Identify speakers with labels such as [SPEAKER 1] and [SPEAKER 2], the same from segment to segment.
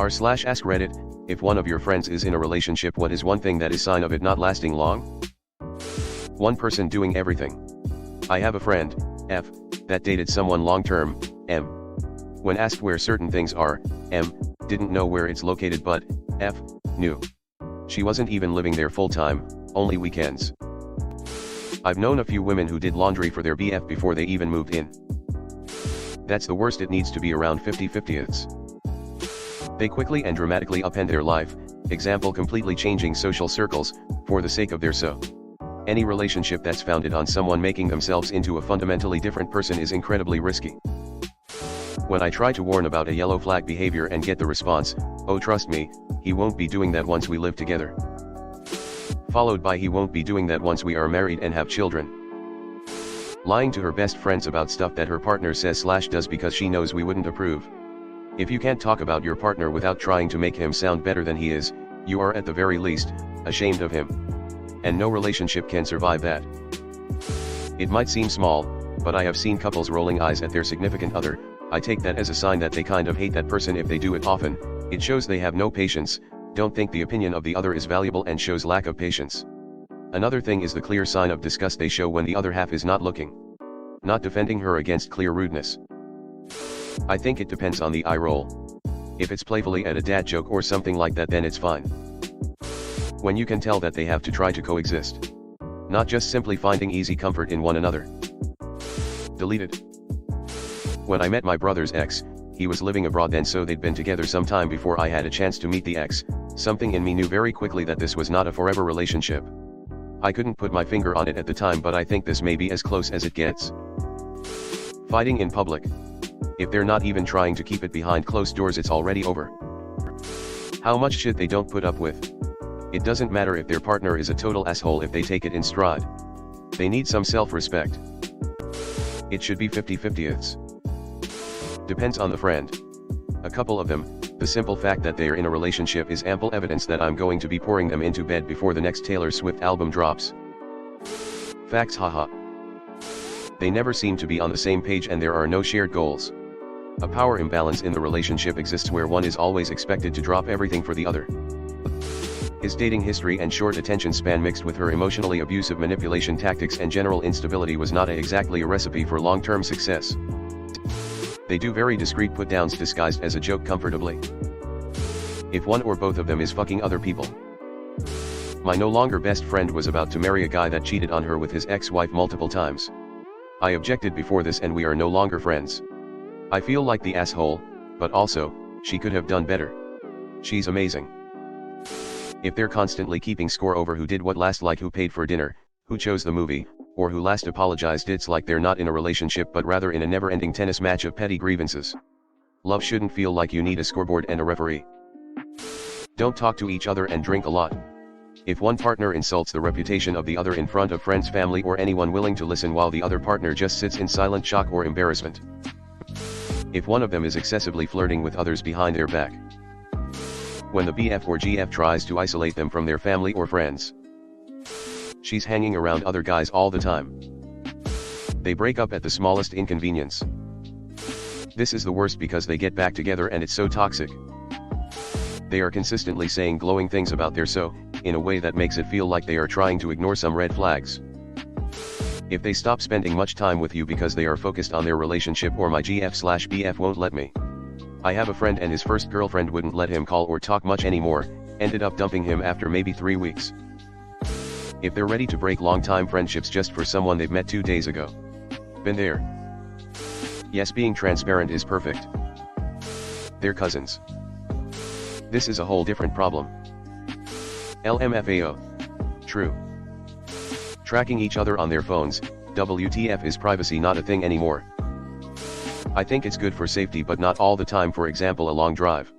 [SPEAKER 1] r/AskReddit, if one of your friends is in a relationship, what is one thing that is sign of it not lasting long? One person doing everything. I have a friend, F, that dated someone long-term, M. When asked where certain things are, M didn't know where it's located, but F knew. She wasn't even living there full-time, only weekends. I've known a few women who did laundry for their BF before they even moved in. That's the worst. It needs to be around 50/50ths. They quickly and dramatically upend their life, example completely changing social circles, for the sake of their so. Any relationship that's founded on someone making themselves into a fundamentally different person is incredibly risky. When I try to warn about a yellow flag behavior and get the response, "Oh, trust me, he won't be doing that once we live together," followed by "he won't be doing that once we are married and have children." Lying to her best friends about stuff that her partner says/does because she knows we wouldn't approve. If you can't talk about your partner without trying to make him sound better than he is, you are at the very least ashamed of him. And no relationship can survive that. It might seem small, but I have seen couples rolling eyes at their significant other. I take that as a sign that they kind of hate that person. If they do it often, it shows they have no patience, don't think the opinion of the other is valuable, and shows lack of patience. Another thing is the clear sign of disgust they show when the other half is not looking. Not defending her against clear rudeness. I think it depends on the eye roll. If it's playfully at a dad joke or something like that, then it's fine. When you can tell that they have to try to coexist. Not just simply finding easy comfort in one another. Deleted. When I met my brother's ex, he was living abroad then, so they'd been together some time before I had a chance to meet the ex. Something in me knew very quickly that this was not a forever relationship. I couldn't put my finger on it at the time, but I think this may be as close as it gets. Fighting in public. If they're not even trying to keep it behind closed doors, it's already over. How much shit they don't put up with. It doesn't matter if their partner is a total asshole if they take it in stride. They need some self-respect. It should be 50/50ths. Depends on the friend. A couple of them, the simple fact that they're in a relationship is ample evidence that I'm going to be pouring them into bed before the next Taylor Swift album drops. Facts, haha. They never seem to be on the same page and there are no shared goals. A power imbalance in the relationship exists where one is always expected to drop everything for the other. His dating history and short attention span mixed with her emotionally abusive manipulation tactics and general instability was not exactly a recipe for long-term success. They do very discreet put-downs disguised as a joke comfortably. If one or both of them is fucking other people. My no longer best friend was about to marry a guy that cheated on her with his ex-wife multiple times. I objected before this and we are no longer friends. I feel like the asshole, but also, she could have done better. She's amazing. If they're constantly keeping score over who did what last, like who paid for dinner, who chose the movie, or who last apologized, it's like they're not in a relationship but rather in a never-ending tennis match of petty grievances. Love shouldn't feel like you need a scoreboard and a referee. Don't talk to each other and drink a lot. If one partner insults the reputation of the other in front of friends, family, or anyone willing to listen while the other partner just sits in silent shock or embarrassment. If one of them is excessively flirting with others behind their back. When the BF or GF tries to isolate them from their family or friends. She's hanging around other guys all the time. They break up at the smallest inconvenience. This is the worst because they get back together and it's so toxic. They are consistently saying glowing things about their so, in a way that makes it feel like they are trying to ignore some red flags. If they stop spending much time with you because they are focused on their relationship, or my GF/BF won't let me. I have a friend and his first girlfriend wouldn't let him call or talk much anymore, ended up dumping him after maybe 3 weeks. If they're ready to break long-time friendships just for someone they've met 2 days ago. Been there. Yes, being transparent is perfect. They're cousins. This is a whole different problem. LMFAO. True. Tracking each other on their phones, WTF is privacy not a thing anymore. I think it's good for safety but not all the time, for example a long drive.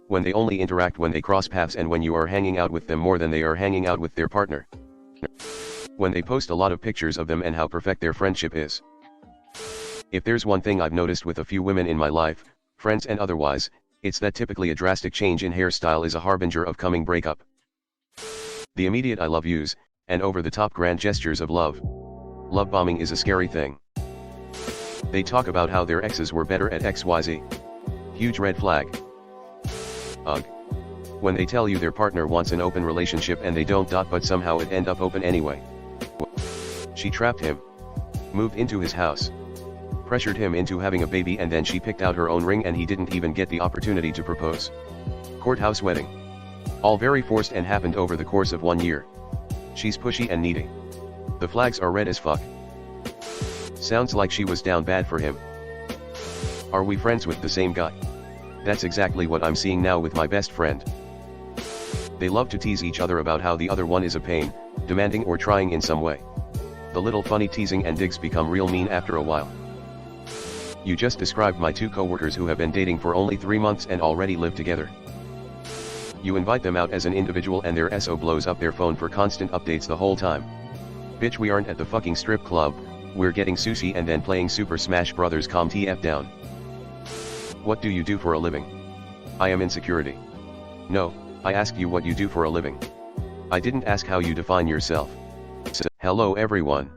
[SPEAKER 1] When they only interact when they cross paths and when you are hanging out with them more than they are hanging out with their partner. When they post a lot of pictures of them and how perfect their friendship is. If there's one thing I've noticed with a few women in my life, friends and otherwise, it's that typically a drastic change in hairstyle is a harbinger of coming breakup. The immediate I love yous, and over-the-top grand gestures of love. Love bombing is a scary thing. They talk about how their exes were better at XYZ. Huge red flag. Ugh. When they tell you their partner wants an open relationship and they don't. But somehow it end up open anyway. She trapped him. Moved into his house. Pressured him into having a baby, and then she picked out her own ring and he didn't even get the opportunity to propose. Courthouse wedding. All very forced and happened over the course of 1 year. She's pushy and needy. The flags are red as fuck. Sounds like she was down bad for him. Are we friends with the same guy? That's exactly what I'm seeing now with my best friend. They love to tease each other about how the other one is a pain, demanding or trying in some way. The little funny teasing and digs become real mean after a while. You just described my 2 coworkers who have been dating for only 3 months and already live together. You invite them out as an individual and their SO blows up their phone for constant updates the whole time. Bitch, we aren't at the fucking strip club, we're getting sushi and then playing Super Smash Bros. Calm TF down. What do you do for a living? I am in security. No, I asked you what you do for a living. I didn't ask how you define yourself. Hello everyone.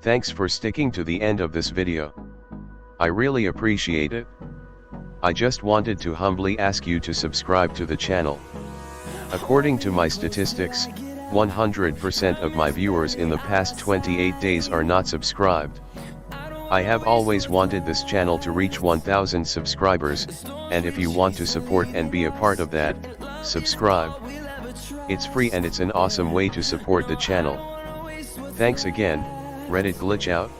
[SPEAKER 1] Thanks for sticking to the end of this video. I really appreciate it. I just wanted to humbly ask you to subscribe to the channel. According to my statistics, 100% of my viewers in the past 28 days are not subscribed. I have always wanted this channel to reach 1000 subscribers, and if you want to support and be a part of that, subscribe. It's free and it's an awesome way to support the channel. Thanks again. Reddit glitch out.